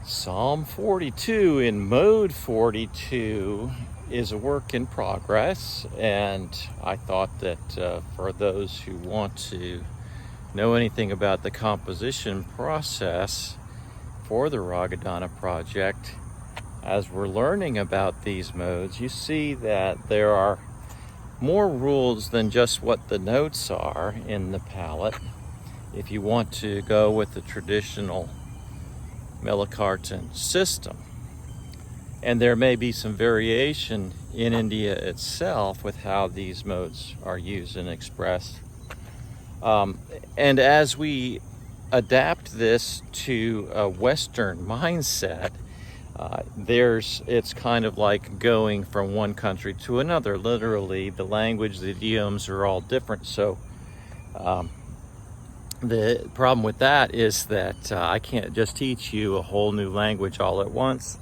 Psalm 42 in mode 42 is a work in progress, and I thought that for those who want to know anything about the composition process for the Ragadana Project, as we're learning about these modes, you see that there are more rules than just what the notes are in the palette. If you want to go with the traditional Melikartan system, and there may be some variation in India itself with how these modes are used and expressed. And as we adapt this to a Western mindset, it's kind of like going from one country to another. Literally, the language, the idioms are all different. So the problem with that is that I can't just teach you a whole new language all at once.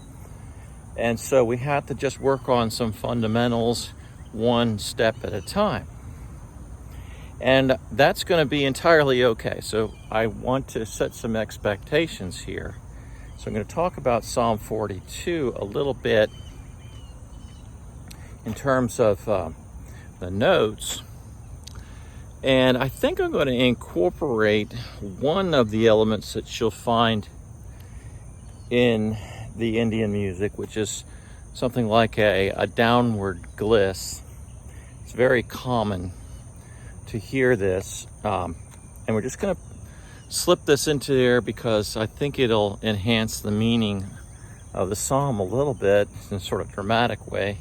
And so we have to just work on some fundamentals one step at a time. And that's going to be entirely okay. So I want to set some expectations here. So I'm going to talk about Psalm 42 a little bit in terms of the notes. And I think I'm going to incorporate one of the elements that you'll find in the Indian music, which is something like a downward gliss. It's very common to hear this. And we're just going to slip this into there because I think it'll enhance the meaning of the psalm a little bit in a sort of dramatic way.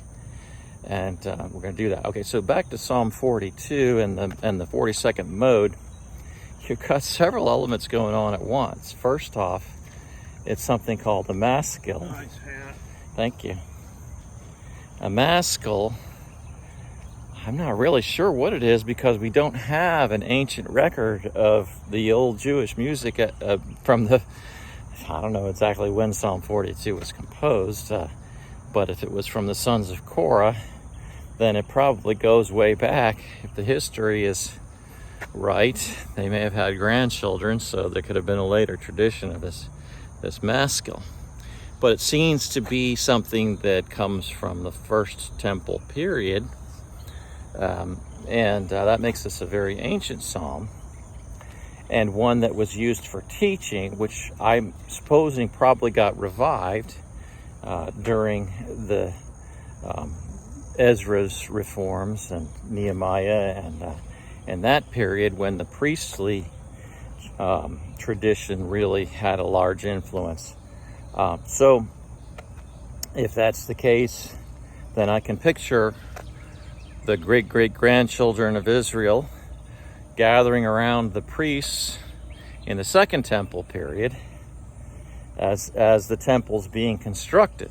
And we're going to do that. Okay, so back to Psalm 42 and the 42nd mode. You've got several elements going on at once. First off, it's something called a maskil. Nice hat. Thank you. A maskil, I'm not really sure what it is because we don't have an ancient record of the old Jewish music from the, I don't know exactly when Psalm 42 was composed, but if it was from the sons of Korah, then it probably goes way back. If the history is right, they may have had grandchildren, so there could have been a later tradition of this maskil. But it seems to be something that comes from the first temple period, and that makes this a very ancient psalm, and one that was used for teaching, which I'm supposing probably got revived during the Ezra's reforms and Nehemiah and that period when the priestly tradition really had a large influence. So if that's the case, then I can picture the great-great-grandchildren of Israel gathering around the priests in the Second Temple period as the temple's being constructed,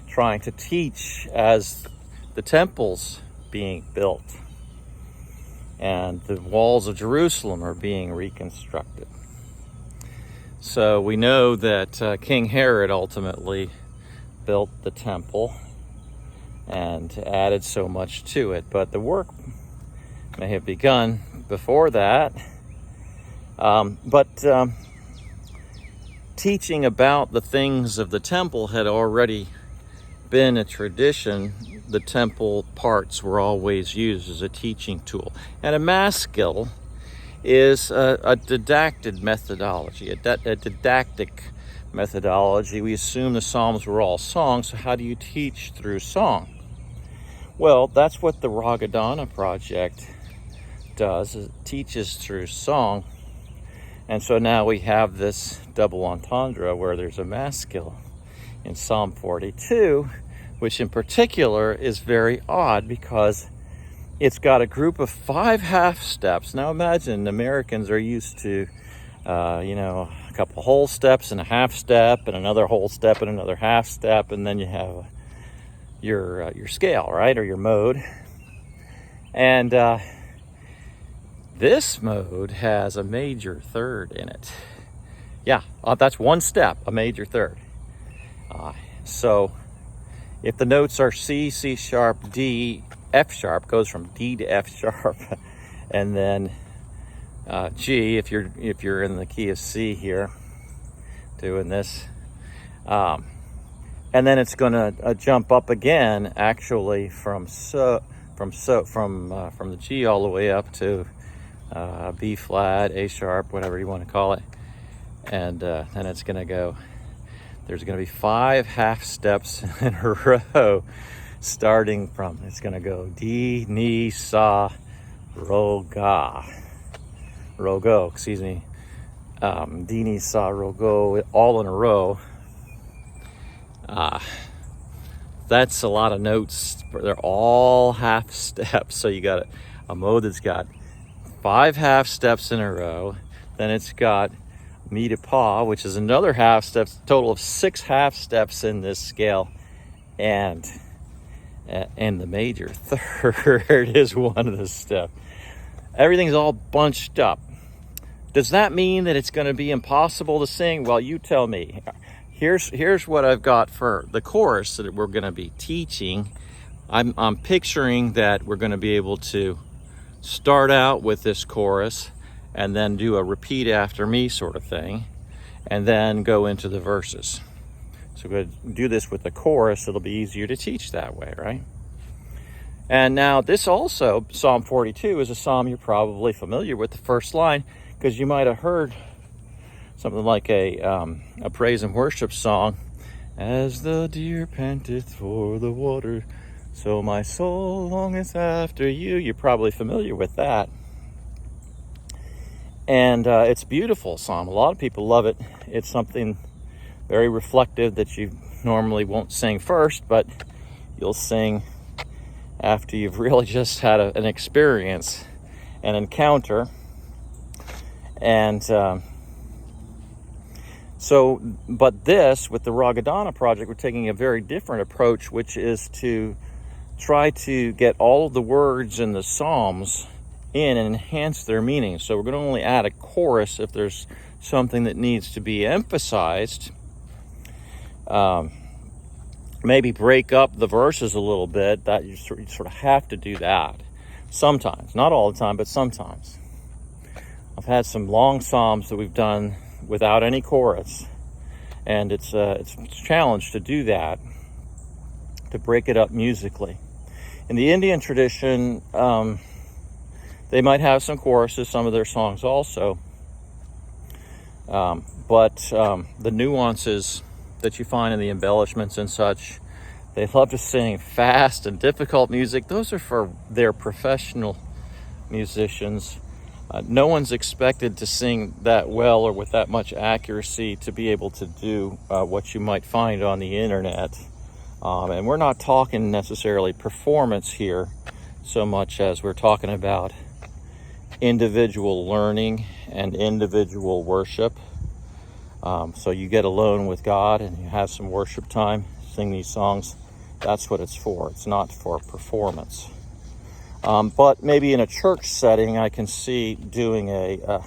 trying to teach as the temple's being built and the walls of Jerusalem are being reconstructed. So we know that King Herod ultimately built the temple and added so much to it, but the work may have begun before that. But teaching about the things of the temple had already been a tradition. The temple parts were always used as a teaching tool. And a maskil is a didactic methodology, a didactic methodology. We assume the Psalms were all songs, so how do you teach through song? Well, that's what the Ragadana Project does. It teaches through song. And so now we have this double entendre where there's a maskil in Psalm 42, which in particular is very odd because it's got a group of 5 half steps. Now imagine Americans are used to, a couple whole steps and a half step and another whole step and another half step, and then you have your scale, right, or your mode. And this mode has a major third in it. Yeah, that's one step, a major third. So if the notes are C, C sharp, D, F sharp, goes from D to F sharp, and then G, if you're in the key of C here, doing this, And then it's going to jump up again, actually, from the G all the way up to B flat, A sharp, whatever you want to call it. And then it's going to go. There's going to be 5 half steps in a row, starting from. It's going to go D, Ni, Sa, Ro, Go. Excuse me. D, Ni, Sa, Ro, Go, all in a row. That's a lot of notes. They're all half steps. So you got a mode that's got 5 half steps in a row. Then it's got Mi to Pa, which is another half step. Total of 6 half steps in this scale, and the major third is one of the steps. Everything's all bunched up. Does that mean that it's going to be impossible to sing? Well, you tell me. Here's what I've got for the chorus that we're going to be teaching. I'm picturing that we're going to be able to start out with this chorus and then do a repeat after me sort of thing, and then go into the verses. So we're going to do this with the chorus. It'll be easier to teach that way, right? And now this also, Psalm 42, is a psalm you're probably familiar with the first line, because you might have heard something like a praise and worship song. As the deer panteth for the water, so my soul longeth after you. You're probably familiar with that. And it's a beautiful psalm. A lot of people love it. It's something very reflective that you normally won't sing first, but you'll sing after you've really just had an experience, an encounter. And but this, with the Ragadana Project, we're taking a very different approach, which is to try to get all of the words in the Psalms in and enhance their meaning. So we're going to only add a chorus if there's something that needs to be emphasized. Maybe break up the verses a little bit. That you sort of have to do that sometimes. Not all the time, but sometimes. I've had some long psalms that we've done without any chorus, and it's a challenge to do that, to break it up musically. In the Indian tradition, they might have some choruses, some of their songs also, but the nuances that you find in the embellishments and such, they love to sing fast and difficult music. Those are for their professional musicians. No one's expected to sing that well or with that much accuracy to be able to do what you might find on the internet. And we're not talking necessarily performance here so much as we're talking about individual learning and individual worship. So you get alone with God and you have some worship time, sing these songs. That's what it's for. It's not for performance. But maybe in a church setting, I can see doing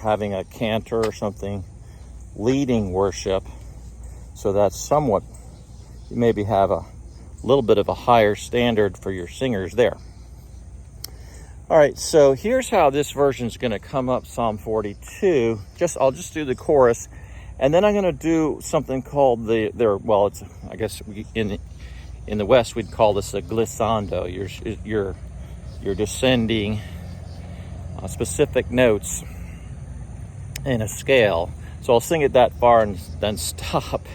having a cantor or something leading worship. So that's somewhat, you maybe have a little bit of a higher standard for your singers there. All right, so here's how this version is going to come up, Psalm 42. I'll just do the chorus, and then I'm going to do something called it's, I guess in the West we'd call this a glissando. You're descending specific notes in a scale. So I'll sing it that far and then stop,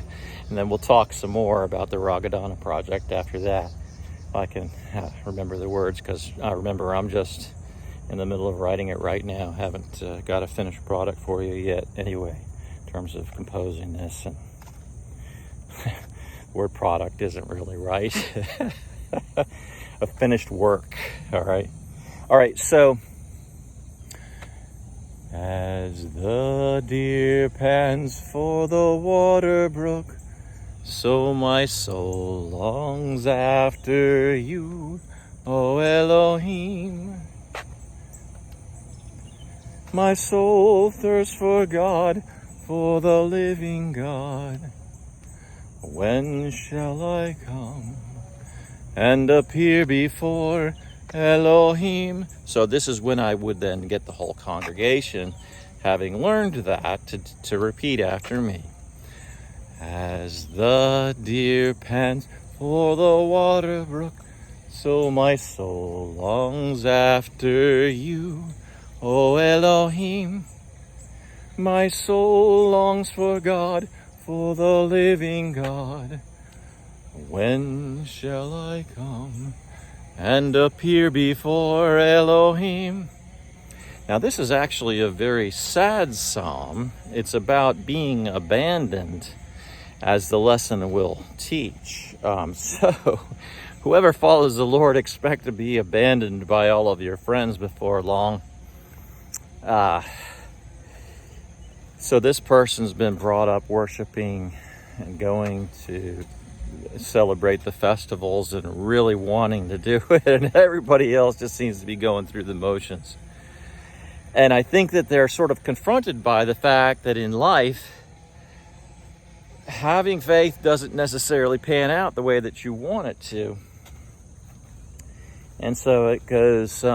and then we'll talk some more about the Ragadana Project after that. If I can remember the words, because I remember I'm just in the middle of writing it right now. Haven't got a finished product for you yet anyway, in terms of composing this. And word product isn't really right. A finished work. All right, so as the deer pants for the water brook, so my soul longs after you, O Elohim. My soul thirsts for God, for the living God. When shall I come and appear before Elohim? So this is when I would then get the whole congregation, having learned that, to repeat after me. As the deer pants for the water brook, so my soul longs after you, O Elohim. My soul longs for God, for the living God. When shall I come and appear before Elohim? Now, this is actually a very sad psalm. It's about being abandoned, as the lesson will teach. So, whoever follows the Lord, expect to be abandoned by all of your friends before long. So this person's been brought up worshiping and going to celebrate the festivals and really wanting to do it, and everybody else just seems to be going through the motions. And I think that they're sort of confronted by the fact that in life, having faith doesn't necessarily pan out the way that you want it to. And so it goes,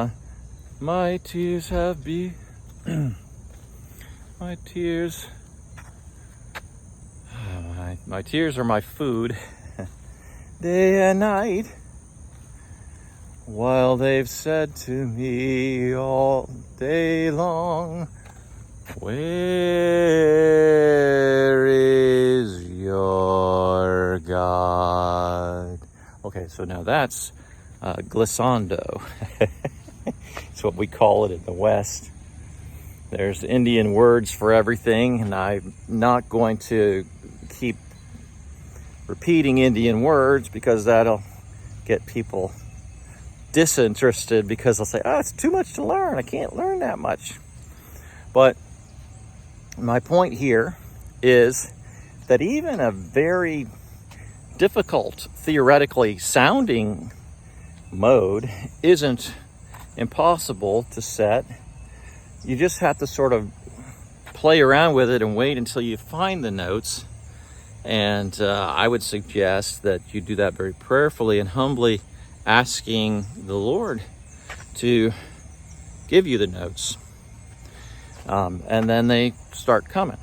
my tears have been, my tears are my food, day and night, while they've said to me all day long, where is your God? Okay, so now that's glissando. It's what we call it in the West. There's Indian words for everything, and I'm not going to keep repeating Indian words because that'll get people disinterested, because they'll say, it's too much to learn. I can't learn that much. But my point here is that even a very difficult, theoretically sounding mode isn't impossible to set. You just have to sort of play around with it and wait until you find the notes. And I would suggest that you do that very prayerfully and humbly, asking the Lord to give you the notes. And then they start coming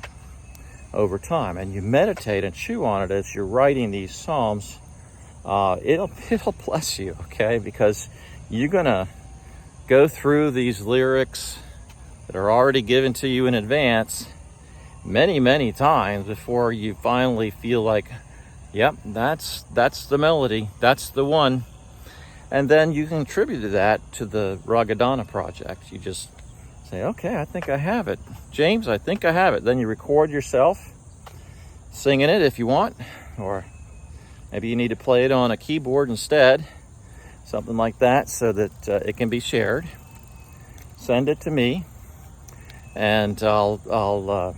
over time. And you meditate and chew on it as you're writing these psalms. It'll bless you, okay? Because you're going to go through these lyrics that are already given to you in advance many, many times before you finally feel like, yep, that's the melody, that's the one. And then you contribute that to the Ragadana Project. You just say, okay, I think I have it. James, I think I have it. Then you record yourself singing it if you want, or maybe you need to play it on a keyboard instead, something like that, so that it can be shared. Send it to me, and I'll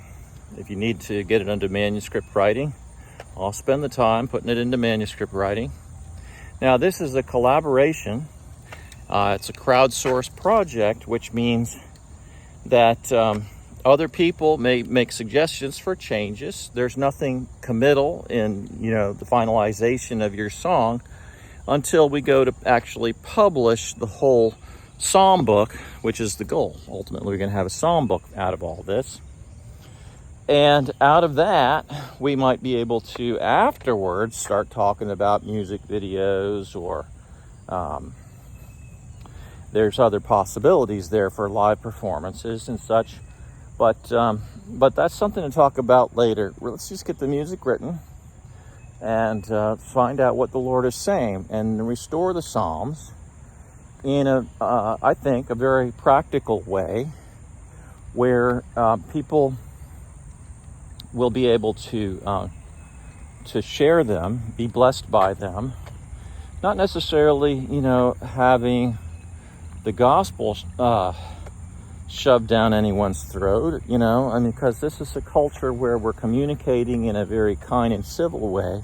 if you need to get it into manuscript writing, I'll spend the time putting it into manuscript writing. Now, this is a collaboration. It's a crowdsourced project, which means that other people may make suggestions for changes. There's nothing committal in, the finalization of your song until we go to actually publish the whole psalm book, which is the goal. Ultimately, we're going to have a psalm book out of all this. And out of that, we might be able to afterwards start talking about music videos, or there's other possibilities there for live performances and such. But that's something to talk about later. Let's just get the music written and find out what the Lord is saying and restore the Psalms in I think, a very practical way, where people will be able to share them, be blessed by them, not necessarily, having the gospel shoved down anyone's throat, because this is a culture where we're communicating in a very kind and civil way.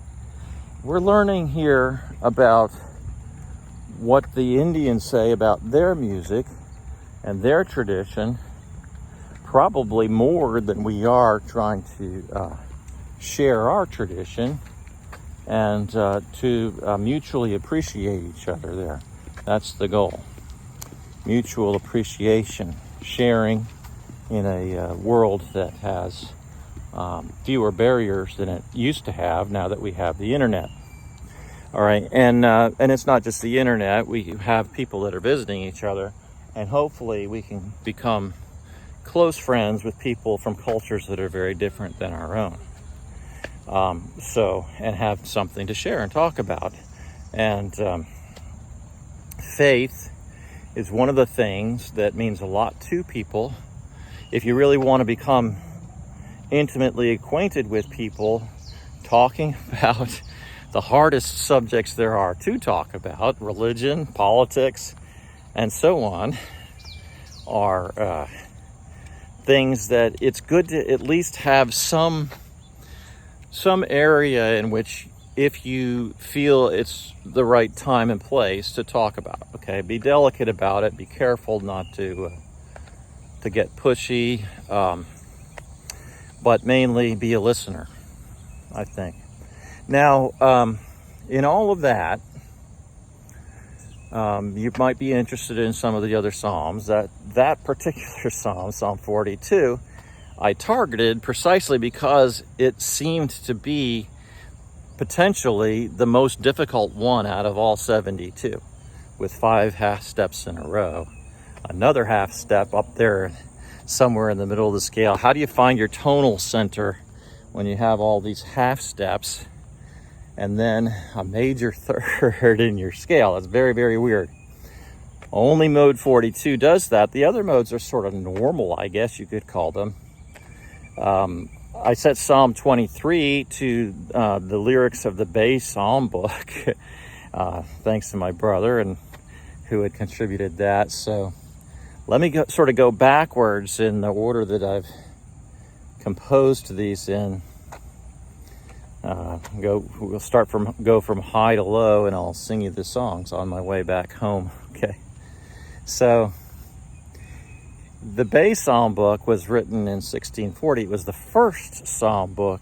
We're learning here about what the Indians say about their music and their tradition, probably more than we are trying to share our tradition and to mutually appreciate each other there. That's the goal. Mutual appreciation, sharing in a world that has fewer barriers than it used to have now that we have the internet. All right, and it's not just the internet. We have people that are visiting each other, and hopefully we can become close friends with people from cultures that are very different than our own. And have something to share and talk about. And faith is one of the things that means a lot to people. If you really want to become intimately acquainted with people, talking about the hardest subjects there are to talk about, religion, politics, and so on, are things that it's good to at least have some area in which, if you feel it's the right time and place to talk about. Okay, be delicate about it. Be careful not to get pushy, but mainly be a listener, I think. Now, in all of that, you might be interested in some of the other Psalms. That particular Psalm, Psalm 42, I targeted precisely because it seemed to be potentially the most difficult one out of all 72, with 5 half steps in a row. Another half step up there somewhere in the middle of the scale. How do you find your tonal center when you have all these half steps and then a major third in your scale? It's very, very weird. Only mode 42 does that. The other modes are sort of normal, I guess you could call them. I set Psalm 23 to the lyrics of the Bay Psalm book, thanks to my brother and who had contributed that. So let me sort of go backwards in the order that I've composed these in. We'll go from high to low, and I'll sing you the songs on my way back home. Okay. So the Bay Psalm book was written in 1640. It was the first Psalm book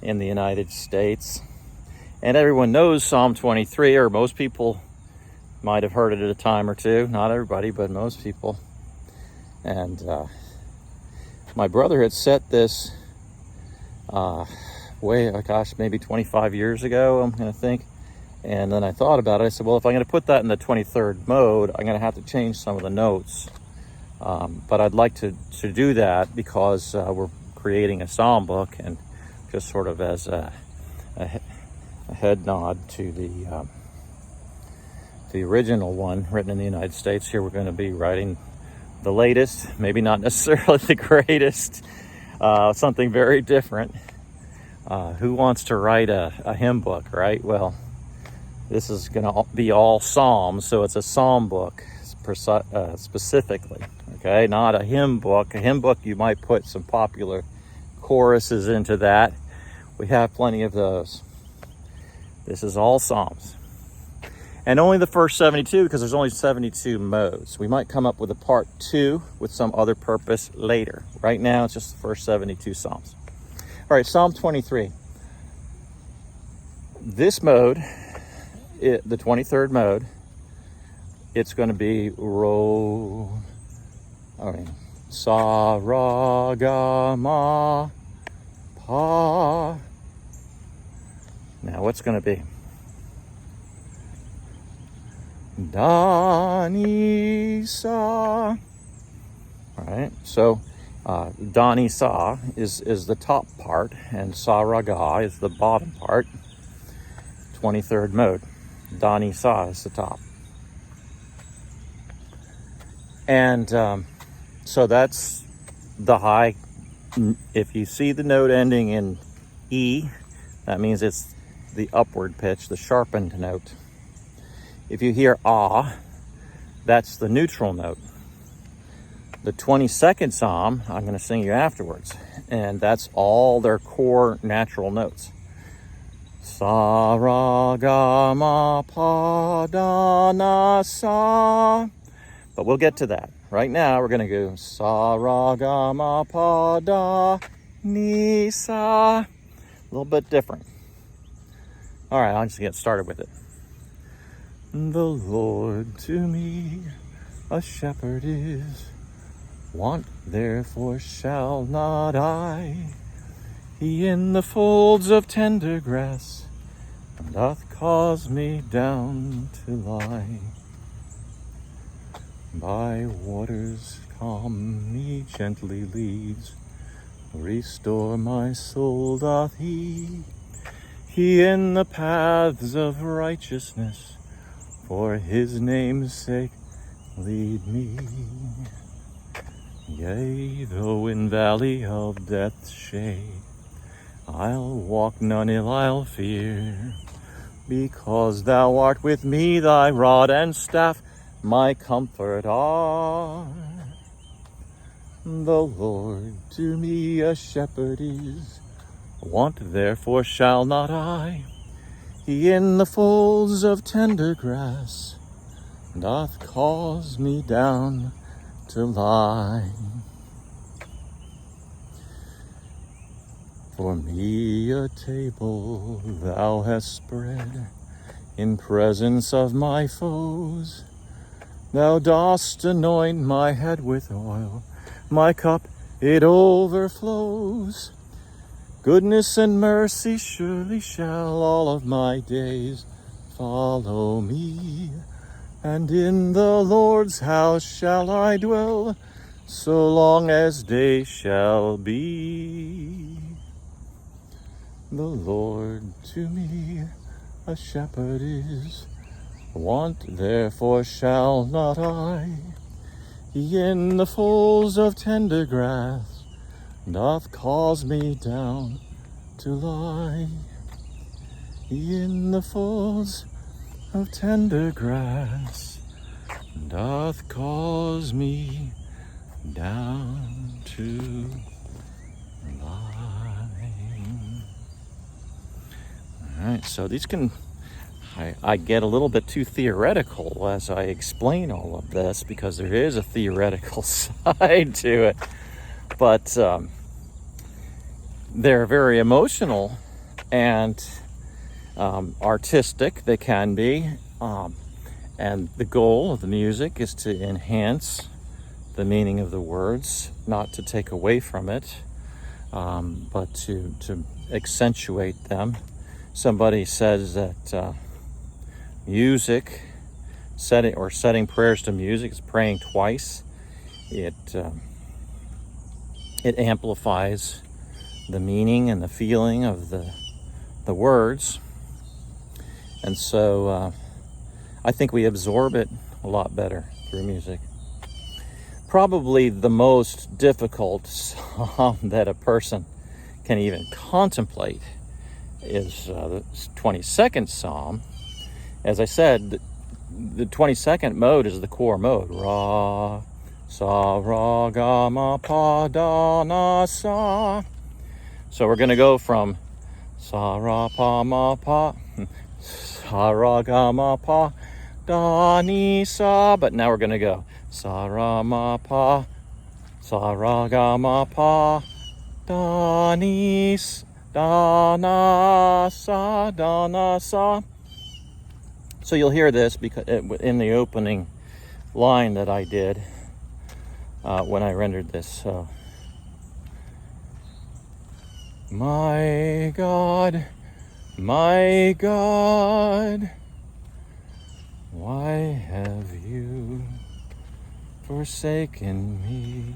in the United States. And everyone knows Psalm 23, or most people might have heard it at a time or two. Not everybody, but most people. And my brother had set this maybe 25 years ago, I'm going to think. And then I thought about it. I said, well, if I'm going to put that in the 23rd mode, I'm going to have to change some of the notes. But I'd like to do that because we're creating a psalm book, and just sort of as a head nod to the original one written in the United States. Here we're going to be writing the latest, maybe not necessarily the greatest, something very different. Who wants to write a hymn book, right? Well, this is going to be all Psalms, so it's a psalm book specifically, okay? Not a hymn book. A hymn book, you might put some popular choruses into that. We have plenty of those. This is all Psalms. And only the first 72, because there's only 72 modes. We might come up with a part 2 with some other purpose later. Right now, it's just the first 72 Psalms. All right, Psalm 23. This mode, the 23rd mode, it's going to be Sa, Ra, Ga, Ma, Pa. Now, what's going to be? Da, Ni, Sa. All right, so Da, Ni, Sa is the top part, and Sa, Ra, Ga is the bottom part. 23rd mode. Da, Ni, Sa is the top. And so that's the high. If you see the note ending in E, that means it's the upward pitch, the sharpened note. If you hear Ah, that's the neutral note. The 22nd Psalm, I'm going to sing you afterwards, and that's all their core natural notes. Sa, Ra, Ga, Ma, Pa, Da, Na, Sa. But we'll get to that. Right now, we're going to go Sa, Ra, Ga, Ma, Pa, Da, Ni, Sa. A little bit different. All right, I'll just get started with it. The Lord to me a shepherd is, want therefore shall not I. He in the folds of tender grass doth cause me down to lie. By waters calm me gently leads, restore my soul doth he. He in the paths of righteousness, for his name's sake lead me. Yea, though in valley of death's shade, I'll walk none ill I'll fear, because thou art with me, thy rod and staff my comfort are. The Lord to me a shepherd is, want therefore shall not I. He in the folds of tender grass doth cause me down to lie. For me a table thou hast spread in presence of my foes. Thou dost anoint my head with oil, my cup it overflows. Goodness and mercy surely shall all of my days follow me, and in the Lord's house shall I dwell, so long as day shall be. The Lord to me a shepherd is, want therefore shall not I. He in the folds of tender grass doth cause me down to lie. He in the folds of tender grass doth cause me down to lie. All right, so these can, I get a little bit too theoretical as I explain all of this, because there is a theoretical side to it, but they're very emotional and artistic. They can be, and the goal of the music is to enhance the meaning of the words, not to take away from it, but to accentuate them. Somebody says that music, setting prayers to music is praying twice. It amplifies the meaning and the feeling of the words, and so I think we absorb it a lot better through music. Probably the most difficult psalm that a person can even contemplate is the 22nd Psalm. As I said, the 22nd mode is the core mode. Ra, sa, ra, ga, ma, pa, da, na, sa. So we're going to go from sa, ra, pa, ma, pa, sa, ra, ga, ma, pa, da, ni, sa. But now we're going to go sa, ra, ma, pa, sa, ra, ga, ma, pa, da, ni, da, na, sa, da, na, sa. So you'll hear this because in the opening line that I did when I rendered this. So, my God, why have you forsaken me?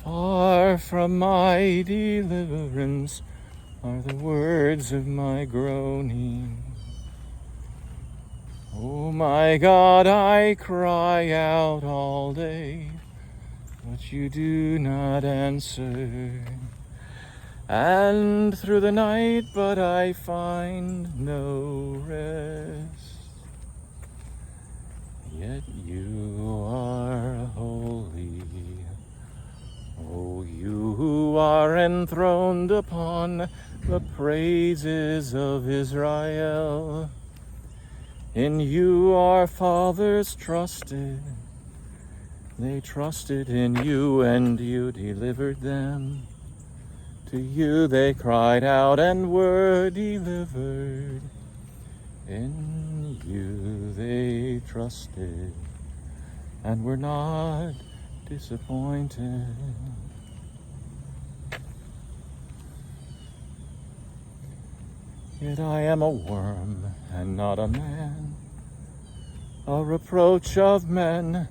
Far from my deliverance are the words of my groaning. Oh my God, I cry out all day, but you do not answer. And through the night, but I find no rest. Yet you are holy. Oh, you who are enthroned upon the praises of Israel. In you our fathers trusted. They trusted in you, and you delivered them. To you they cried out and were delivered. In you they trusted and were not disappointed. Yet I am a worm and not a man, a reproach of men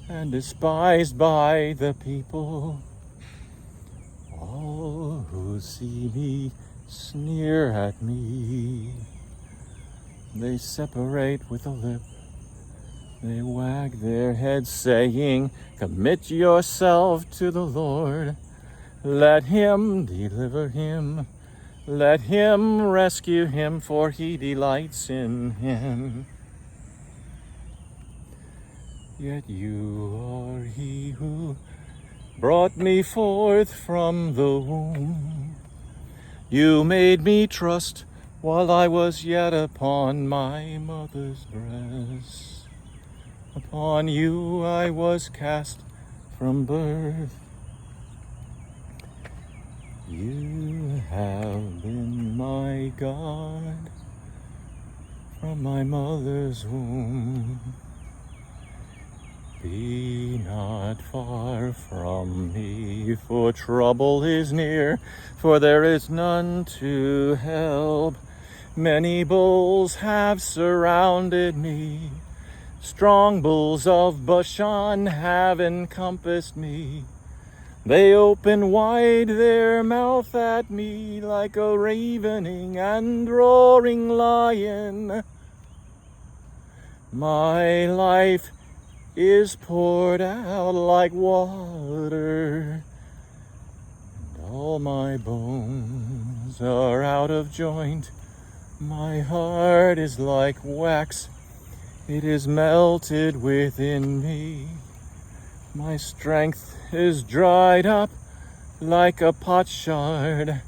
and despised by the people. All who see me sneer at me. They separate with a lip. They wag their heads, saying, "Commit yourself to the Lord. Let him deliver him. Let him rescue him, for he delights in him." Yet you are he who brought me forth from the womb. You made me trust while I was yet upon my mother's breast. Upon you I was cast from birth. You have been my God from my mother's womb. Be not far from me, for trouble is near, for there is none to help. Many bulls have surrounded me. Strong bulls of Bashan have encompassed me. They open wide their mouth at me like a ravening and roaring lion. My life is poured out like water, and all my bones are out of joint. My heart is like wax, it is melted within me. My strength is dried up like a potsherd.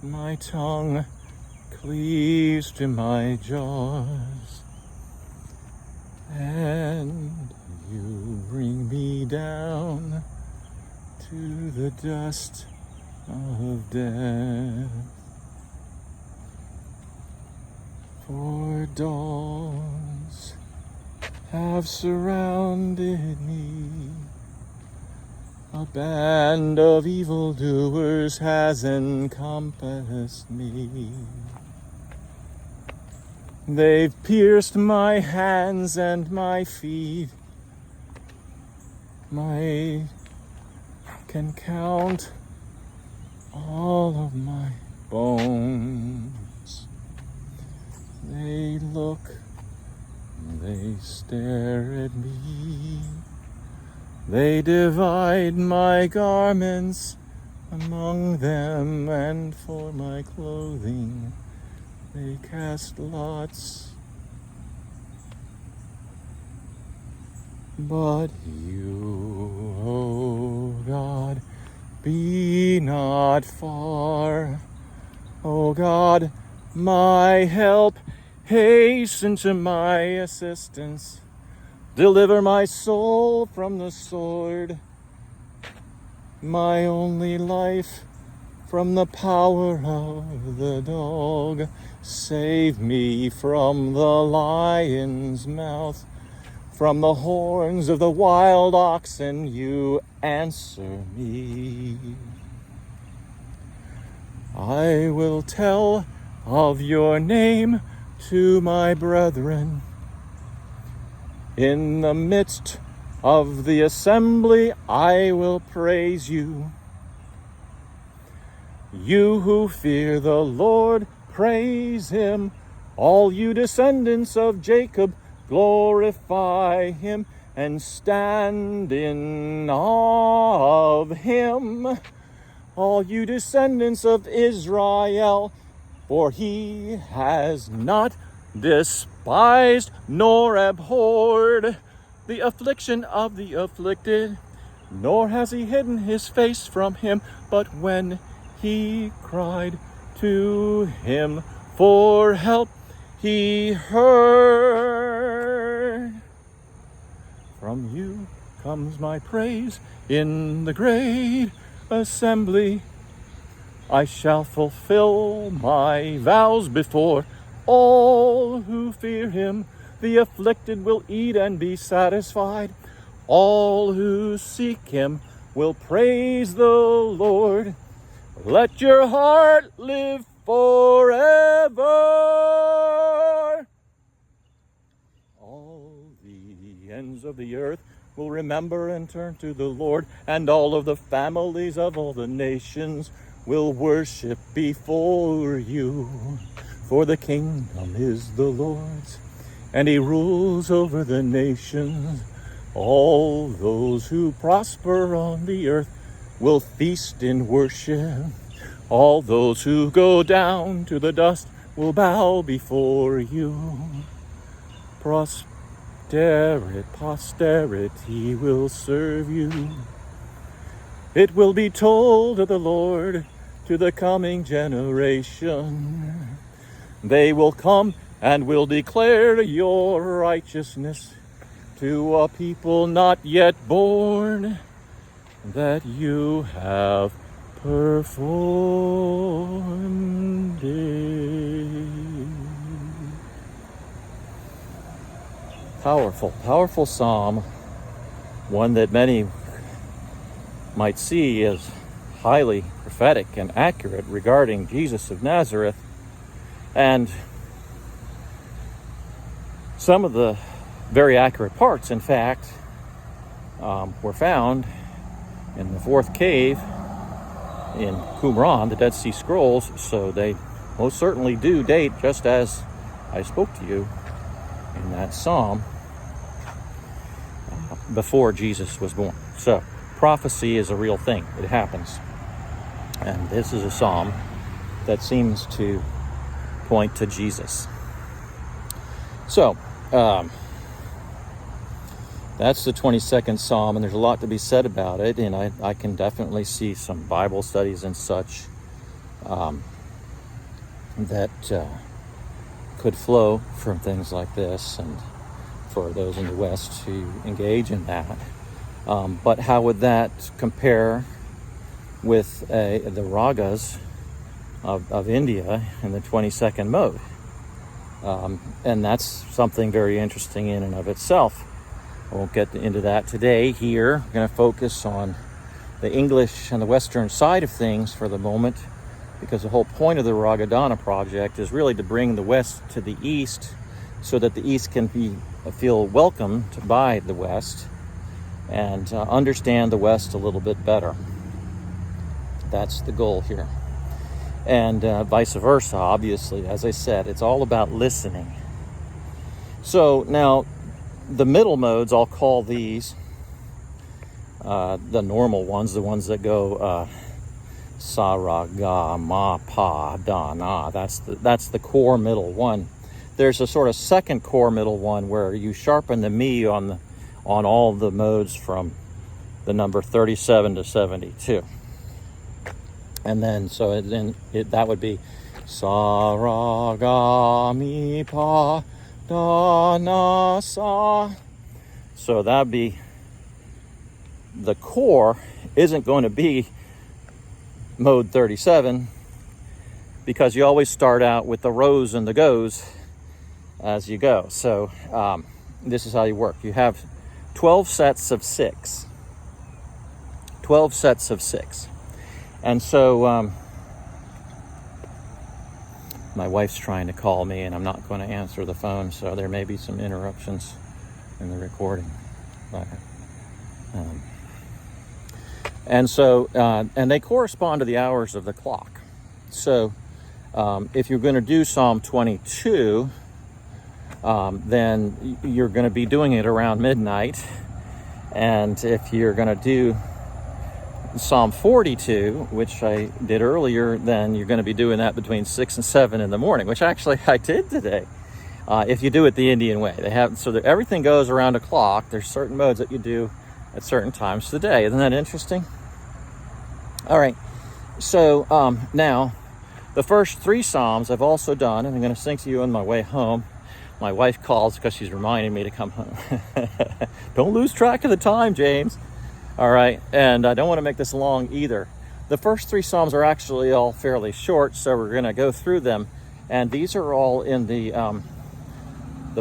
My tongue cleaves to my jaws. And you bring me down to the dust of death. For dogs have surrounded me. A band of evildoers has encompassed me. They've pierced my hands and my feet. I can count all of my bones. They look, they stare at me. They divide my garments among them, and for my clothing they cast lots. But you, O God, be not far. O God, my help, hasten to my assistance. Deliver my soul from the sword, my only life from the power of the dog. Save me from the lion's mouth, from the horns of the wild oxen. You answer me. I will tell of your name to my brethren. In the midst of the assembly, I will praise you. You who fear the Lord, praise him. All you descendants of Jacob, glorify him and stand in awe of him. All you descendants of Israel, for he has not despised nor abhorred the affliction of the afflicted, nor has he hidden his face from him, but when he cried to him for help, he heard. From you comes my praise in the great assembly. I shall fulfill my vows before all who fear him. The afflicted will eat and be satisfied. All who seek him will praise the Lord. Let your heart live forever. ends of the earth will remember and turn to the Lord, and all of the families of all the nations will worship before you. For the kingdom is the Lord's, and he rules over the nations. All those who prosper on the earth will feast in worship. All those who go down to the dust will bow before you. Posterity will serve you. It will be told of the Lord to the coming generation. They will come and will declare your righteousness to a people not yet born, that you have performed it. Powerful psalm, one that many might see as highly prophetic and accurate regarding Jesus of Nazareth. And some of the very accurate parts, in fact, were found in the fourth cave in Qumran, the Dead Sea Scrolls, so they most certainly do date just as I spoke to you in that psalm before Jesus was born. So prophecy is a real thing. It happens. And this is a psalm that seems to point to Jesus. So that's the 22nd Psalm, and there's a lot to be said about it, and I can definitely see some Bible studies and such that could flow from things like this, and for those in the West to engage in that. But how would that compare with the ragas of India in the 22nd mode? And that's something very interesting in and of itself. I won't get into that today here. I'm going to focus on the English and the Western side of things for the moment, because the whole point of the Ragadana Project is really to bring the West to the East so that the East can feel welcomed by the West and understand the West a little bit better. That's the goal here. And vice versa, obviously. As I said, it's all about listening. So now, the middle modes, I'll call these the normal ones, the ones that go sa, ra, ga, ma, pa, da, na. That's the core middle one. There's a sort of second core middle one where you sharpen the mi on all the modes from the number 37 to 72. And then, that would be sa, ra, ga, mi, pa, da, na, sa. So that'd be, the core isn't going to be mode 37, because you always start out with the rows and the goes as you go. So this is how you work. You have 12 sets of 6. 12 sets of 6. And so my wife's trying to call me, and I'm not going to answer the phone, so there may be some interruptions in the recording. And they correspond to the hours of the clock. So if you're going to do Psalm 22, then you're going to be doing it around midnight. And if you're going to do Psalm 42, which I did earlier, then you're going to be doing that between 6 and 7 in the morning, which actually I did today. If you do it the Indian way, everything goes around a clock. There's certain modes that you do at certain times of the day. Isn't that interesting? All right. So now, the first 3 Psalms I've also done, and I'm going to sing to you on my way home. My wife calls because she's reminding me to come home. Don't lose track of the time, James. All right, and I don't want to make this long either. The first 3 Psalms are actually all fairly short, so we're going to go through them. And these are all in the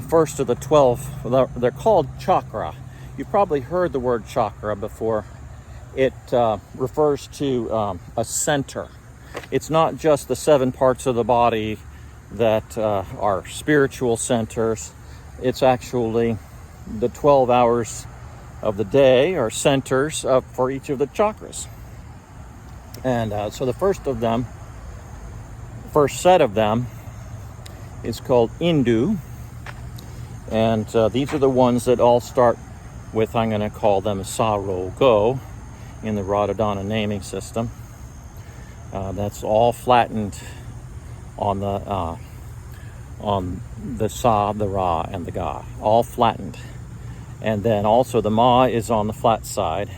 first of the 12. They're called chakra. You've probably heard the word chakra before. It refers to a center. It's not just the 7 parts of the body that are spiritual centers. It's actually the 12 hours of the day are centers for each of the chakras. And so the first set of them is called Indu. And these are the ones that all start with, I'm going to call them Sa Ro Go in the Ragadana naming system. That's all flattened on the Sa, the Ra, and the Ga, all flattened. And then also the Ma is on the flat side.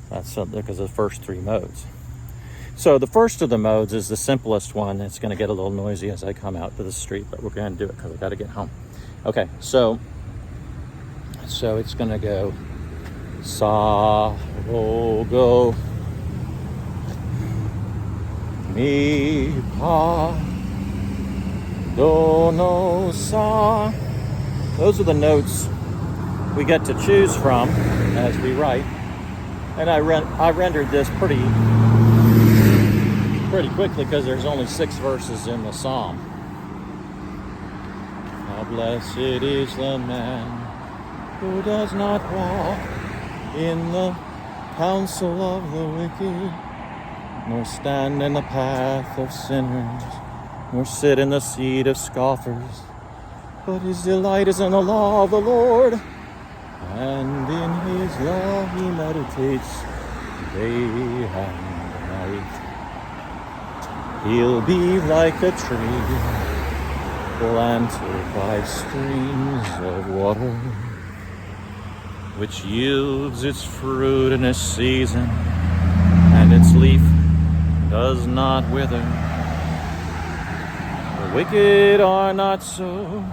That's because of the first three modes. So the first of the modes is the simplest one. It's going to get a little noisy as I come out to the street, but we're going to do it because I got to get home. Okay, so it's going to go Sa Ro Go Mi Pa Do No Sa. Those are the notes we get to choose from as we write. And I rendered this pretty quickly because there's only 6 verses in the psalm. How blessed is the man who does not walk in the counsel of the wicked, nor stand in the path of sinners, nor sit in the seat of scoffers. But his delight is in the law of the Lord, and in his law he meditates day and night. He'll be like a tree planted by streams of water, which yields its fruit in its season, and its leaf does not wither. The wicked are not so,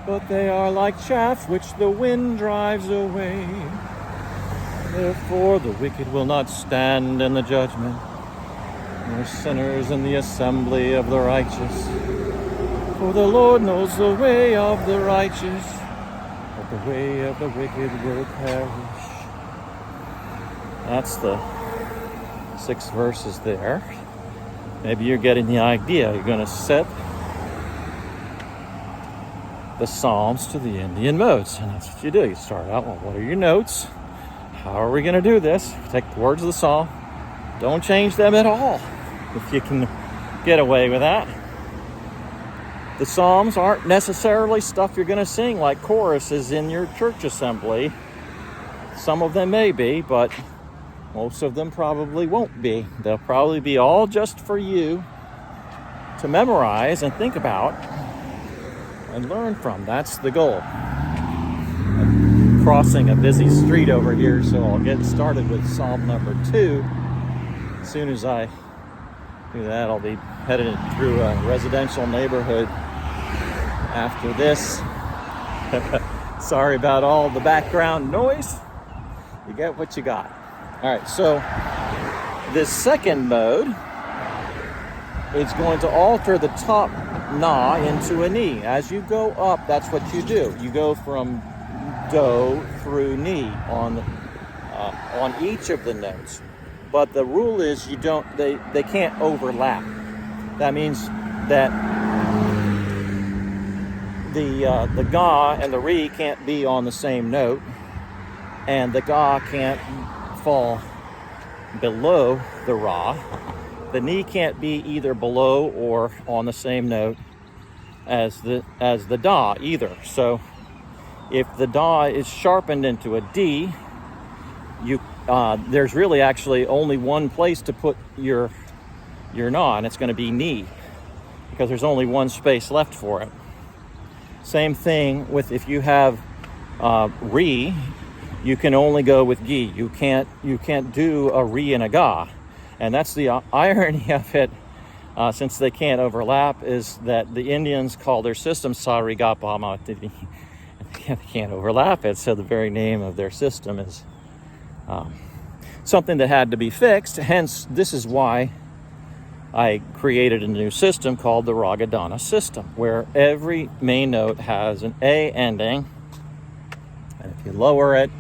but they are like chaff which the wind drives away. Therefore the wicked will not stand in the judgment, nor sinners in the assembly of the righteous. For the Lord knows the way of the righteous, but the way of the wicked will perish. That's the 6 verses there. Maybe you're getting the idea. You're going to set the Psalms to the Indian modes. And that's what you do. You start out, well, what are your notes? How are we going to do this? Take the words of the Psalm. Don't change them at all, if you can get away with that. The Psalms aren't necessarily stuff you're going to sing like choruses in your church assembly. Some of them may be, but most of them probably won't be. They'll probably be all just for you to memorize and think about and learn from. That's the goal. I'm crossing a busy street over here, so I'll get started with Psalm number 2. As soon as I do that, I'll be headed through a residential neighborhood after this. Sorry about all the background noise. You get what you got. All right, so this second mode is going to alter the top na into a ni. As you go up, that's what you do. You go from do through ni on each of the notes. But the rule is they can't overlap. That means that the ga and the ri can't be on the same note, and the ga can't fall below the ra. The ni can't be either below or on the same note as the da either. So if the da is sharpened into a d, there's really actually only one place to put your na, and it's going to be ni, because there's only one space left for it. Same thing with if you have ri, you can only go with gi. You can't do a ri and a ga, and that's the irony of it. Since they can't overlap, is that the Indians call their system sa ri ga pa ma ti. They can't overlap it, so the very name of their system is something that had to be fixed. Hence, this is why I created a new system called the Ragadana system, where every main note has an A ending, and if you lower it,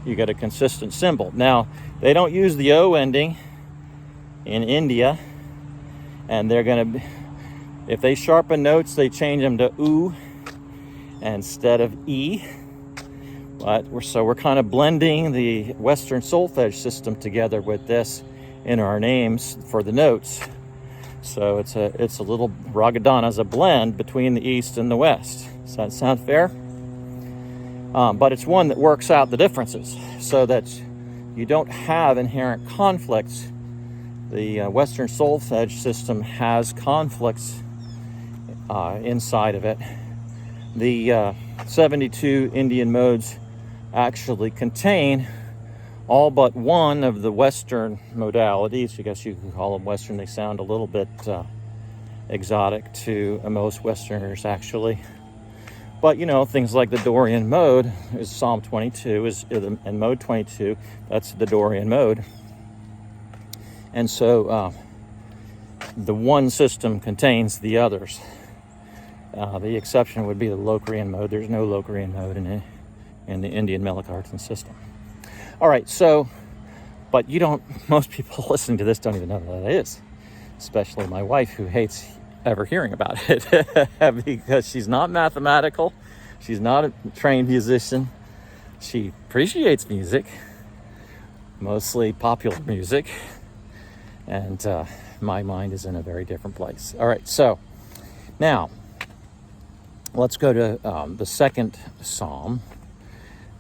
you get a consistent symbol. Now, they don't use the O ending in India, and they're going to, if they sharpen notes, they change them to U instead of E. But we're kind of blending the Western solfege system together with this in our names for the notes. So it's a little Ragadana is a blend between the East and the West. Does that sound fair? But it's one that works out the differences so that you don't have inherent conflicts. The Western solfege system has conflicts inside of it. The 72 Indian modes actually contain all but one of the Western modalities. I guess you can call them Western. They sound a little bit exotic to most Westerners, actually. But, things like the Dorian mode is Psalm 22, and mode 22, that's the Dorian mode. And so the one system contains the others. The exception would be the Locrian mode. There's no Locrian mode in the Indian Melikartan system. All right, but most people listening to this don't even know what that is, especially my wife, who hates ever hearing about it because she's not mathematical. She's not a trained musician. She appreciates music, mostly popular music, and my mind is in a very different place. All right, so now let's go to the second psalm.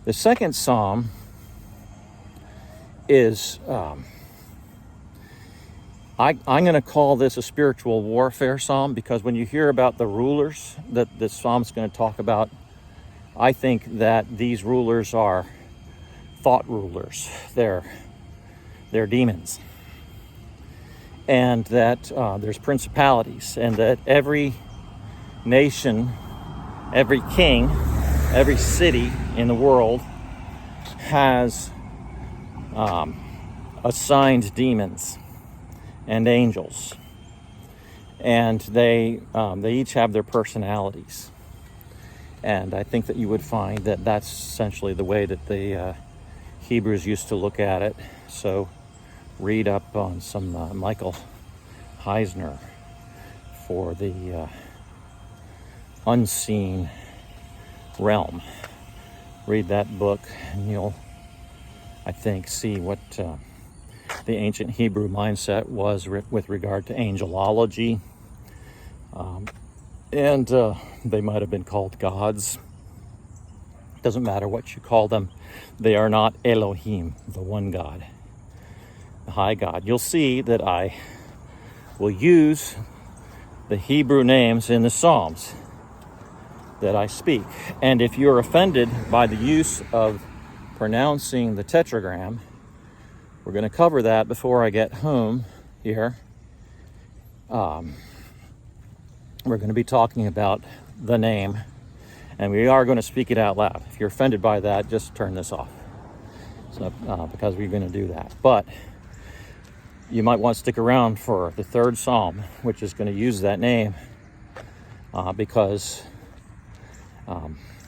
The second psalm is, I'm going to call this a spiritual warfare psalm, because when you hear about the rulers that this psalm's going to talk about, I think that these rulers are thought rulers. They're demons. And that there's principalities, and that every nation, every king, every city in the world has assigned demons and angels, and they each have their personalities. And I think that you would find that that's essentially the way that the Hebrews used to look at it. So read up on some Michael Heisner for the unseen realm. Read that book, and you'll, I think, see what the ancient Hebrew mindset was with regard to angelology. And they might have been called gods. Doesn't matter what you call them. They are not Elohim, the one God, the high God. You'll see that I will use the Hebrew names in the Psalms that I speak. And if you're offended by the use of pronouncing the tetragram, we're going to cover that before I get home here. We're going to be talking about the name, and we are going to speak it out loud. If you're offended by that, just turn this off. So, because we're going to do that. But you might want to stick around for the third psalm, which is going to use that name, because,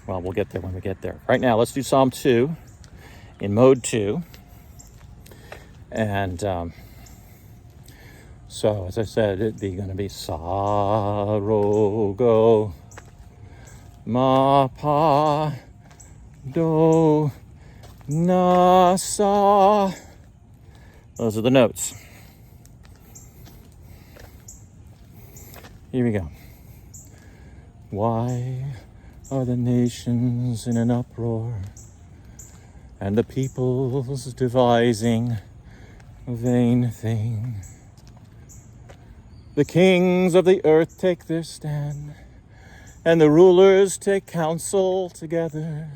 we'll get there when we get there. Right now, let's do Psalm 2 in mode 2. And so, as I said, it'd be going to be Sarogo Mapa Do Nasa. Those are the notes. Here we go. Why are the nations in an uproar, and the peoples devising a vain thing? The kings of the earth take their stand, and the rulers take counsel together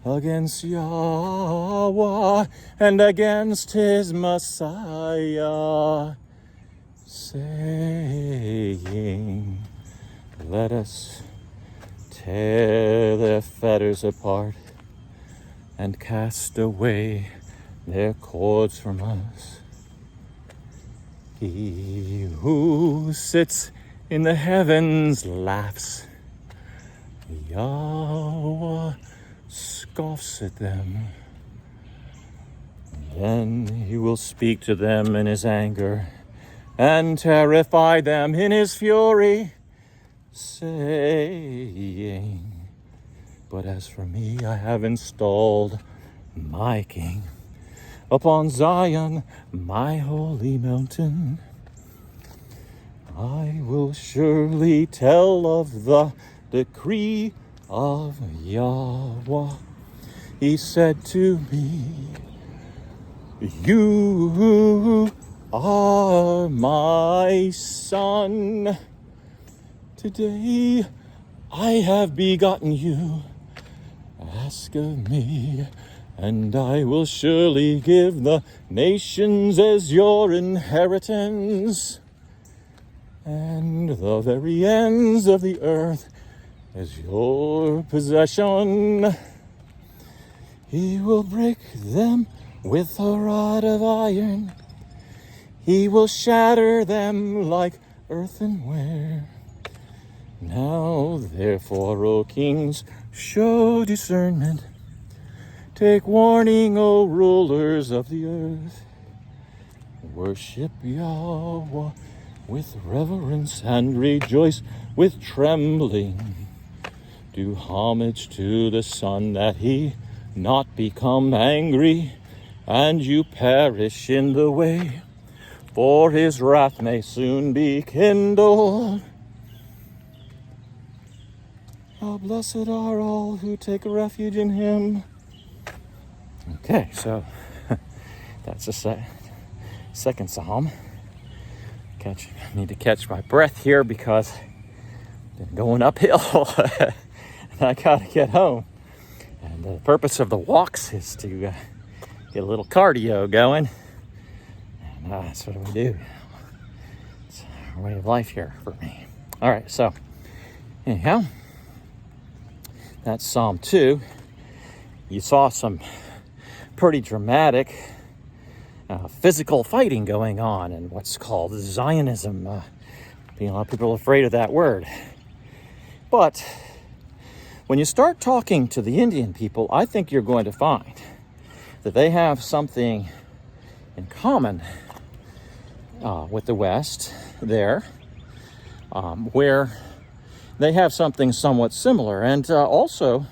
against Yahweh and against his Messiah, saying, let us tear their fetters apart and cast away their cords from us. He who sits in the heavens laughs. Yahweh scoffs at them. Then he will speak to them in his anger and terrify them in his fury, saying, But as for me, I have installed my King upon Zion, my holy mountain. I will surely tell of the decree of Yahweh. He said to me, you are my son. Today I have begotten you. Ask of me, and I will surely give the nations as your inheritance, and the very ends of the earth as your possession. He will break them with a rod of iron. He will shatter them like earthenware. Now, therefore, O kings, show discernment. Take warning, O rulers of the earth. Worship Yahweh with reverence and rejoice with trembling. Do homage to the Son, that he not become angry and you perish in the way, for his wrath may soon be kindled. How blessed are all who take refuge in him. Okay, so that's the second psalm. Need to catch my breath here because I've been going uphill and I gotta get home. And the purpose of the walks is to get a little cardio going. And that's what we do. It's our way of life here for me. All right, so anyhow, that's Psalm 2. You saw some pretty dramatic physical fighting going on in what's called Zionism. A lot of people are afraid of that word. But when you start talking to the Indian people, I think you're going to find that they have something in common with the West there, where they have something somewhat similar. And also,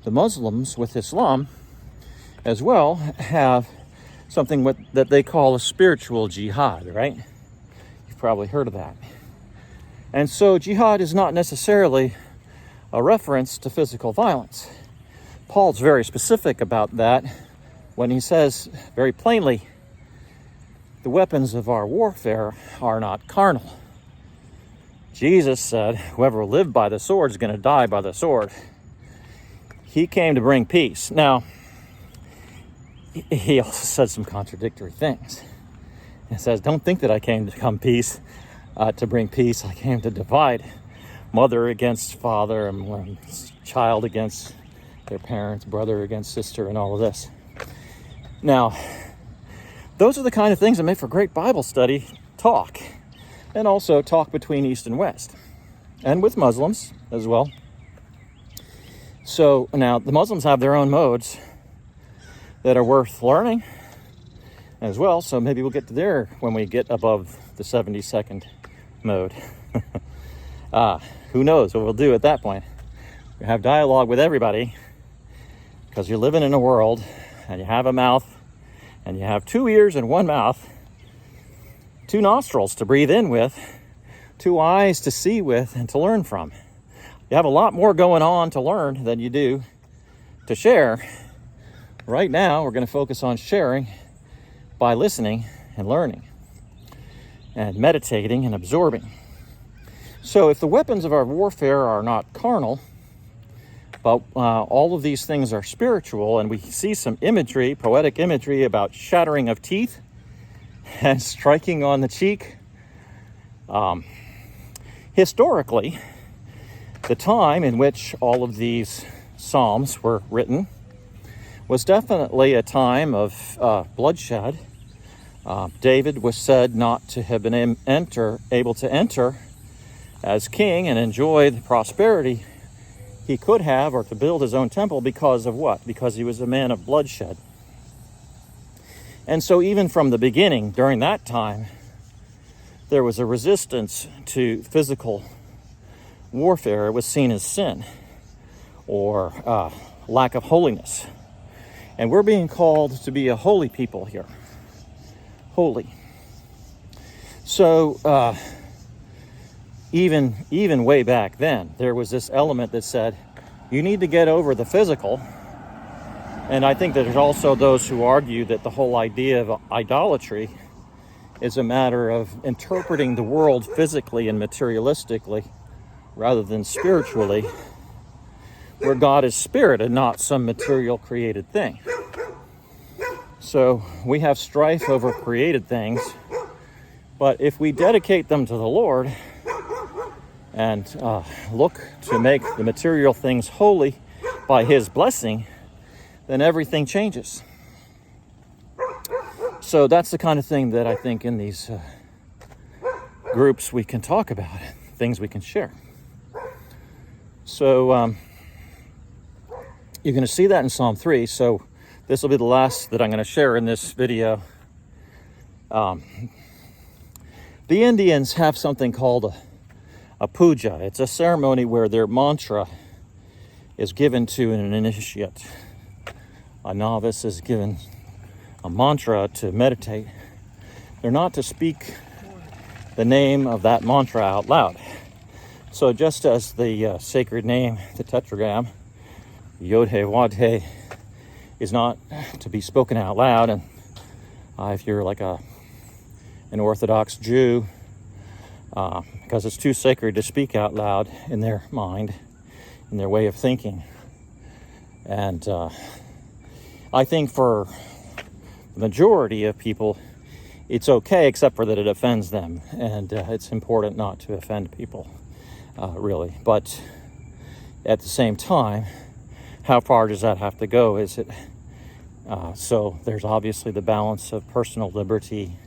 the Muslims with Islam as well have something that they call a spiritual jihad, right? You've probably heard of that. And so jihad is not necessarily a reference to physical violence. Paul's very specific about that when he says very plainly, the weapons of our warfare are not carnal. Jesus said, whoever lived by the sword is going to die by the sword. He came to bring peace. Now, he also said some contradictory things. He says, don't think that I came to bring peace. I came to divide mother against father, and child against their parents, brother against sister, and all of this. Now, those are the kind of things that make for great Bible study talk, and also talk between East and West, and with Muslims as well. So now the Muslims have their own modes that are worth learning as well. So maybe we'll get to there when we get above the 70-second mode. Who knows what we'll do at that point. We have dialogue with everybody because you're living in a world and you have a mouth and you have 2 ears and 1 mouth, 2 nostrils to breathe in with, 2 eyes to see with and to learn from. You have a lot more going on to learn than you do to share. Right now, we're going to focus on sharing by listening and learning and meditating and absorbing. So if the weapons of our warfare are not carnal, but all of these things are spiritual, and we see some imagery, poetic imagery about shattering of teeth and striking on the cheek. Historically, the time in which all of these psalms were written was definitely a time of bloodshed. David was said not to have been able to enter as king and enjoy the prosperity he could have, or to build his own temple, because of what? Because he was a man of bloodshed. And so even from the beginning, during that time, there was a resistance to physical warfare. It was seen as sin. or lack of holiness. And we're being called to be a holy people here. Holy. So even way back then, there was this element that said, you need to get over the physical. And I think that there's also those who argue that the whole idea of idolatry is a matter of interpreting the world physically and materialistically rather than spiritually, where God is spirit and not some material created thing. So we have strife over created things, but if we dedicate them to the Lord and look to make the material things holy by His blessing, then everything changes. So that's the kind of thing that I think in these groups we can talk about, things we can share. So you're going to see that in Psalm 3. So this will be the last that I'm going to share in this video. The Indians have something called a puja. It's a ceremony where their mantra is given to an initiate. A novice is given a mantra to meditate. They're not to speak the name of that mantra out loud. So just as the sacred name, the tetragram, Yod-He, Wad-He, is not to be spoken out loud, and if you're like an Orthodox Jew, because it's too sacred to speak out loud in their mind, in their way of thinking. And I think for the majority of people, it's okay, except for that it offends them. And it's important not to offend people, really. But at the same time, how far does that have to go? Is it so there's obviously the balance of personal liberty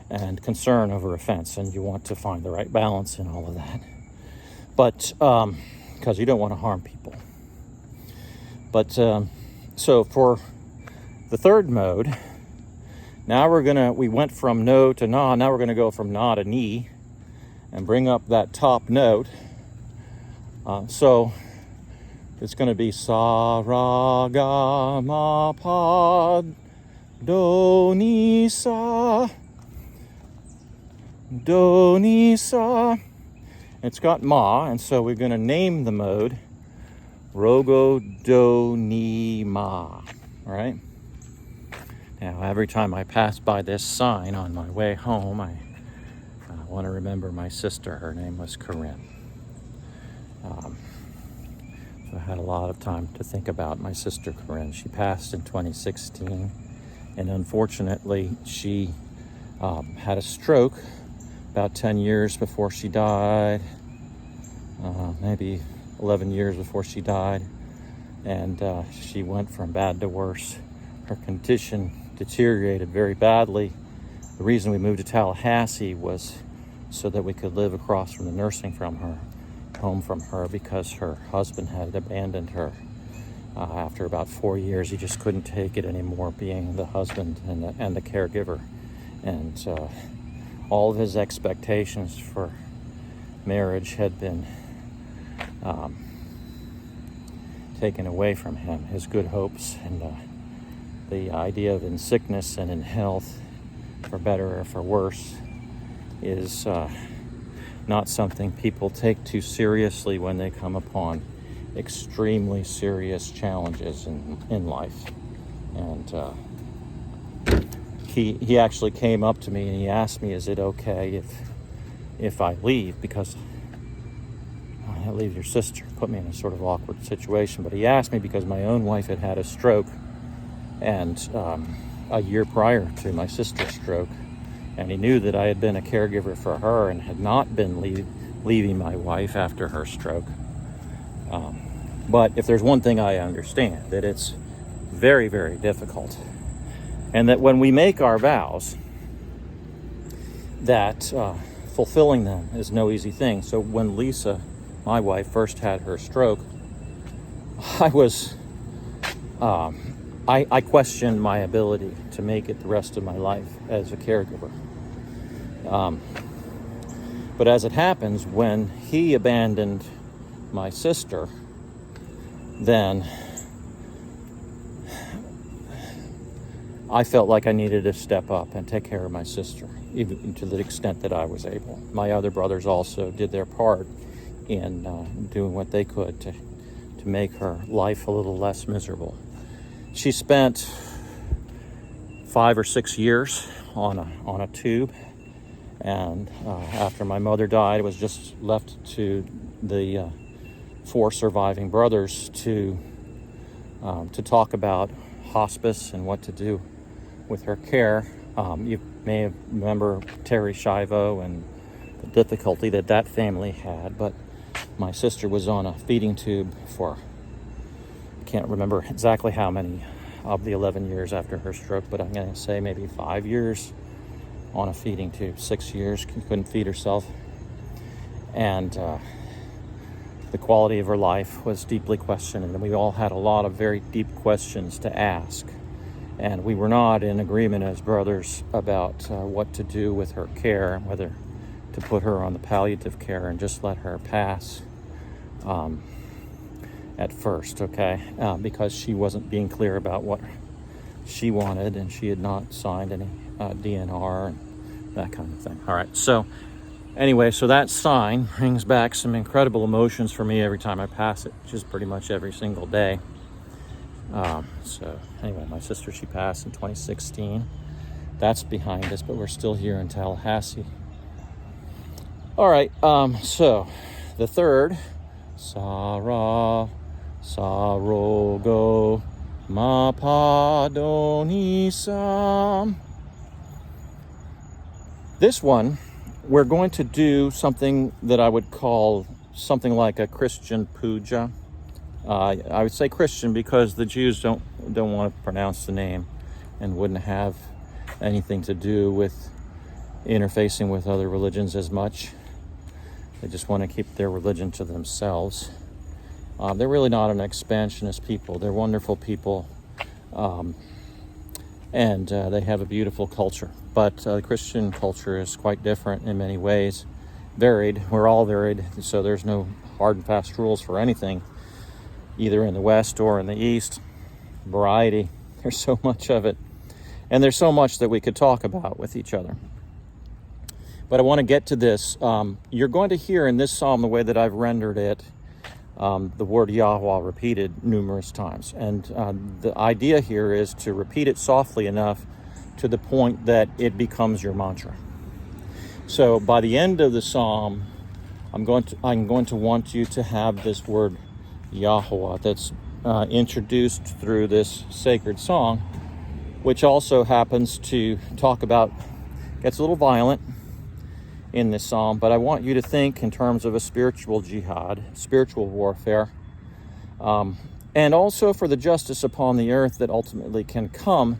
and concern over offense, and you want to find the right balance in all of that. But because you don't want to harm people. But so for the third mode, now we went from no to na, now we're gonna go from na to ni and bring up that top note. So it's gonna be sa, ra, ga, ma, pa, do, ni, sa. Do, ni, sa. It's got ma, and so we're gonna name the mode Rogo, do, ni, ma. All right? Now, every time I pass by this sign on my way home, I want to remember my sister. Her name was Corinne. So I had a lot of time to think about my sister Corinne. She passed in 2016, and unfortunately, she had a stroke about 10 years before she died, maybe 11 years before she died, and she went from bad to worse. Her condition deteriorated very badly. The reason we moved to Tallahassee was so that we could live across from the nursing home from her, because her husband had abandoned her. After about 4 years, he just couldn't take it anymore, being the husband and the caregiver. And all of his expectations for marriage had been taken away from him, his good hopes, and the idea of in sickness and in health, for better or for worse, is not something people take too seriously when they come upon extremely serious challenges in life. And he actually came up to me and he asked me, is it okay if I leave? Because I leave your sister. Put me in a sort of awkward situation. But he asked me because my own wife had a stroke, and a year prior to my sister's stroke, and he knew that I had been a caregiver for her and had not been leaving my wife after her stroke. But if there's one thing I understand, that it's very, very difficult, and that when we make our vows, that fulfilling them is no easy thing. So when Lisa, my wife, first had her stroke, I was I questioned my ability to make it the rest of my life as a caregiver. But as it happens, when he abandoned my sister, then I felt like I needed to step up and take care of my sister, even to the extent that I was able. My other brothers also did their part in doing what they could to make her life a little less miserable. She spent 5 or 6 years on a tube, and after my mother died, it was just left to the 4 surviving brothers to talk about hospice and what to do with her care. You may remember Terry Schiavo and the difficulty that family had, but my sister was on a feeding tube for, I can't remember exactly how many of the 11 years after her stroke, but I'm going to say maybe 5 years on a feeding tube. 6 years, couldn't feed herself. And the quality of her life was deeply questioned, and we all had a lot of very deep questions to ask. And we were not in agreement as brothers about what to do with her care, whether to put her on the palliative care and just let her pass at first, okay? Because she wasn't being clear about what she wanted, and she had not signed any DNR and that kind of thing. All right, so anyway, so that sign brings back some incredible emotions for me every time I pass it, which is pretty much every single day. So anyway, my sister, she passed in 2016. That's behind us, but we're still here in Tallahassee. All right, so the third, Sarah, Sarogo, Mapadonisam. This one, we're going to do something that I would call something like a Christian puja. I would say Christian because the Jews don't want to pronounce the name and wouldn't have anything to do with interfacing with other religions as much. They just want to keep their religion to themselves. They're really not an expansionist people. They're wonderful people, and they have a beautiful culture. But the Christian culture is quite different in many ways, varied. We're all varied, so there's no hard and fast rules for anything, either in the West or in the East. Variety, there's so much of it. And there's so much that we could talk about with each other. But I want to get to this. You're going to hear in this psalm, the way that I've rendered it, the word Yahweh repeated numerous times. And the idea here is to repeat it softly enough to the point that it becomes your mantra. So by the end of the psalm, I'm going to want you to have this word Yahweh that's introduced through this sacred song, which also happens to talk about, gets a little violent in this psalm, but I want you to think in terms of a spiritual jihad, spiritual warfare, and also for the justice upon the earth that ultimately can come.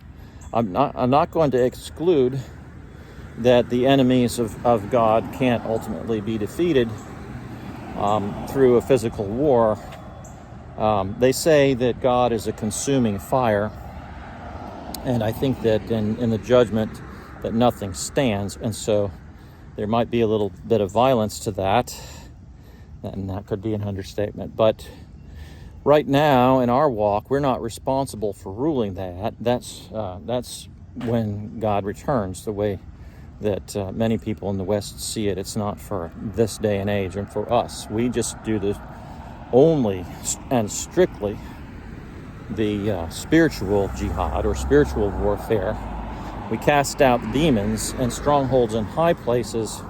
I'm not going to exclude that the enemies of God can't ultimately be defeated through a physical war. They say that God is a consuming fire, and I think that in the judgment that nothing stands, and so there might be a little bit of violence to that, and that could be an understatement. But right now in our walk, we're not responsible for ruling that. That's when God returns, the way that many people in the West see it. It's not for this day and age and for us. We just do this only and strictly the spiritual jihad or spiritual warfare. We cast out demons and strongholds in high places,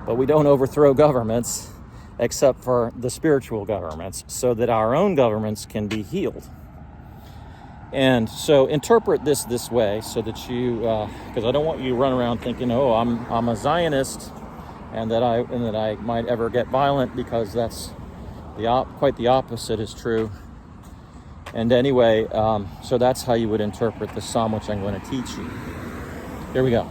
but we don't overthrow governments except for the spiritual governments, so that our own governments can be healed. And so interpret this way, so that you, because I don't want you to run around thinking, oh, I'm a Zionist, and that I might ever get violent, because that's quite the opposite is true. And anyway, so that's how you would interpret the psalm, which I'm going to teach you. Here we go.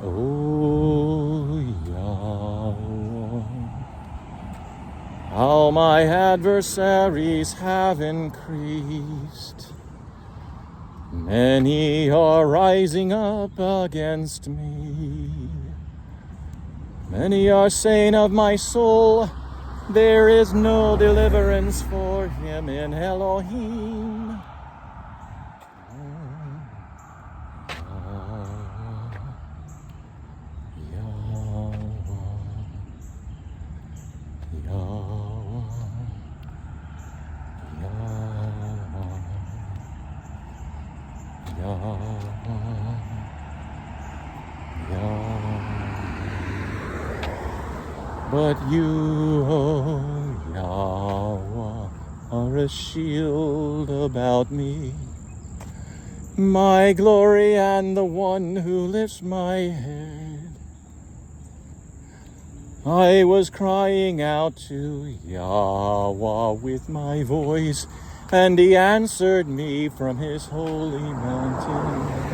Oh, Yahweh, how my adversaries have increased. Many are rising up against me. Many are saying of my soul, There is no deliverance for him in Elohim. But you, oh Yahweh, are a shield about me, my glory and the one who lifts my head. I was crying out to Yahweh with my voice, and he answered me from his holy mountain.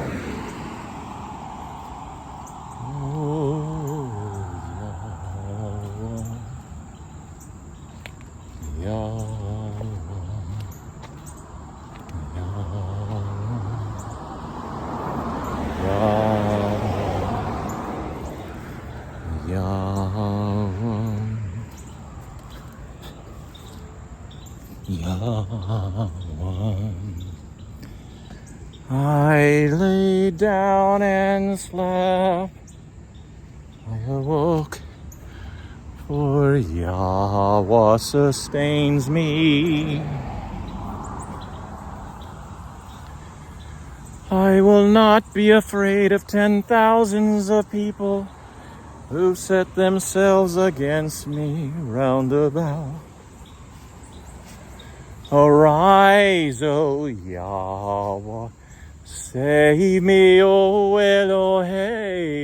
I lay down and slept. I awoke, for Yahweh sustains me. I will not be afraid of 10,000s of people who set themselves against me round about. Arise, O Yahweh, save me, O Eloheu.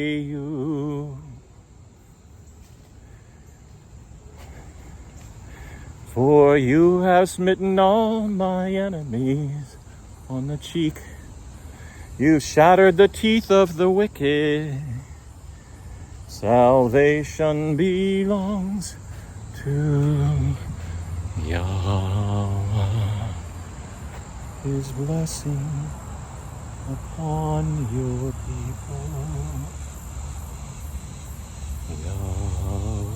For you have smitten all my enemies on the cheek. You shattered the teeth of the wicked. Salvation belongs to Yahweh. His blessing upon your people. Yahweh,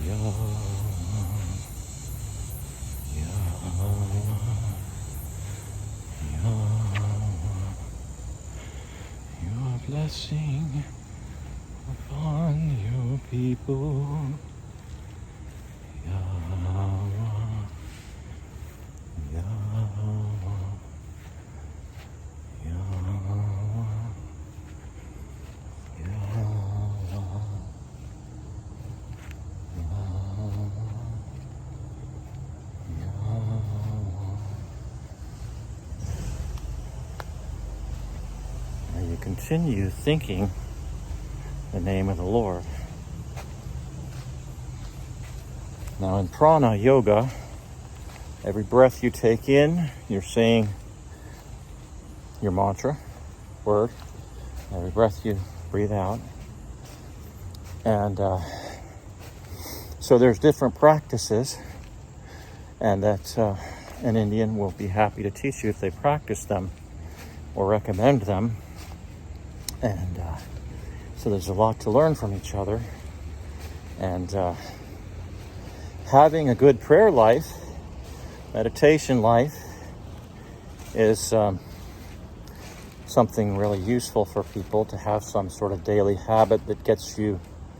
Yahweh, Yahweh, Yahweh. Your blessing upon your people. Continue thinking the name of the Lord. Now in prana yoga, every breath you take in, you're saying your mantra, word. Every breath you breathe out. And so there's different practices, and that an Indian will be happy to teach you if they practice them or recommend them. And so there's a lot to learn from each other. And having a good prayer life, meditation life, is something really useful for people to have some sort of daily habit that gets you